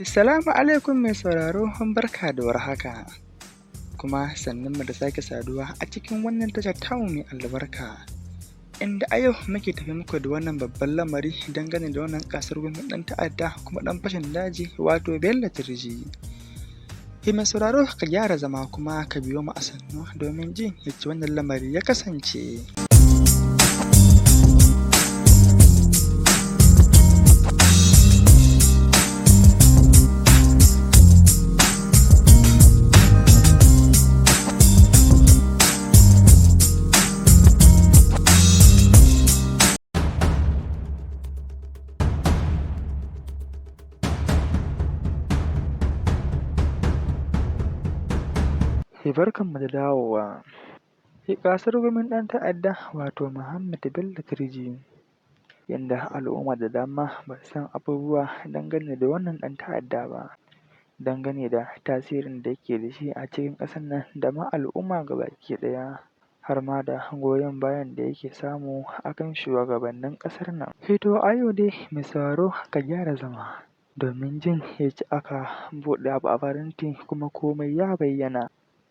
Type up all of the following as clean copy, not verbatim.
Assalamu alaikum mai sauraro, barka da warhaka, kuma sannunmu da sake saduwa a cikin wannan tashar tamu mai albarka, inda a yau muke tafe muku da wannan babban lamari dangane da wannan ƙasurgumin ɗan ta'adda kuma ɗan fashin daji wato Bello Turji. Mai sauraro ka gyara zama kuma ka biyo mu a sannu domin jin yadda wannan lamari ya kasance. Barkanmu da dawowa. Ƙasurgumin ɗan ta'adda wato Muhammad Bello Turji, yanda al'umma da dama ba su san abubuwa dangane da wannan ɗan ta'adda ba, dangane da tasirin da yake da shi a cikin ƙasar nan da ma al'umma gabaki ɗaya, har ma da goyon bayan da yake samu a kan shugabannin ƙasar nan. To a yau dai mai sauraro ka gyara zama domin jin yacce aka buɗe abu a faranti kuma komai ya bayyana.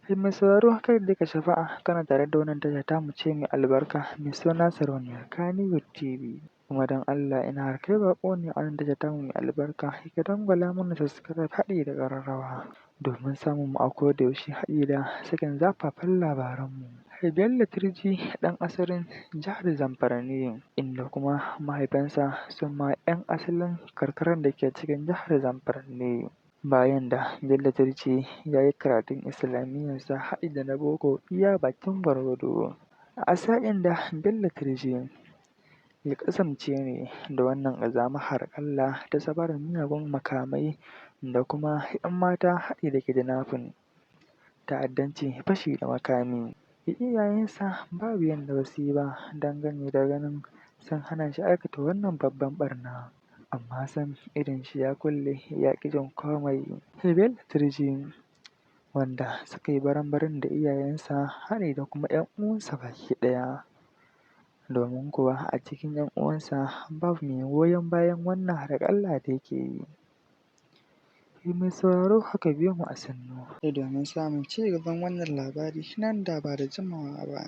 Mai sauraro kada dai ka sha'afa kana tare da wannan tasha tamu ce mai albarka mai suna Sarauniya Kannywood TV, kuma don Allah in har kai baƙo ne a wannan tasha tamu mai albarka ka dangwala mana subscribe haɗi da ƙararrawa domin samun mu a koda yaushe haɗi da sakin zafafan labaranmu. Bello Turji ɗan asalin jihar Zamfara ne, inda kuma mahaifansa suma 'yan asalin karkarar da ke cikin jihar Zamfara ne. Bayan da Bello Turji ya yi karatun islamiyyarsa haɗi da na boko iya bakin gwargwado, a sa'in da Bello Turji ya kasance ne da wannan ƙazamar harƙalla ta safarar miyagun makamai da kuma 'yan mata haɗi da kidnapping, ta'addanci, fashi da makami. Iyayensa babu yanda ba su yi ba dangane da ganin sun hana shi aikata wannan babban ɓarna, amma sam idonshi ya kulle ya ƙi jin komai. Bello Turji wanda suka yi baran-baran da iyayensa haɗi da kuma 'yan uwansa baki ɗaya, domin kuwa a cikin 'yan uwansa babu mai goyon bayan wannan harƙalla da yake yi. Mai sauraro ka biyo mu a sannu domin samun cigaban wannan labari nan da ba da jimawa ba.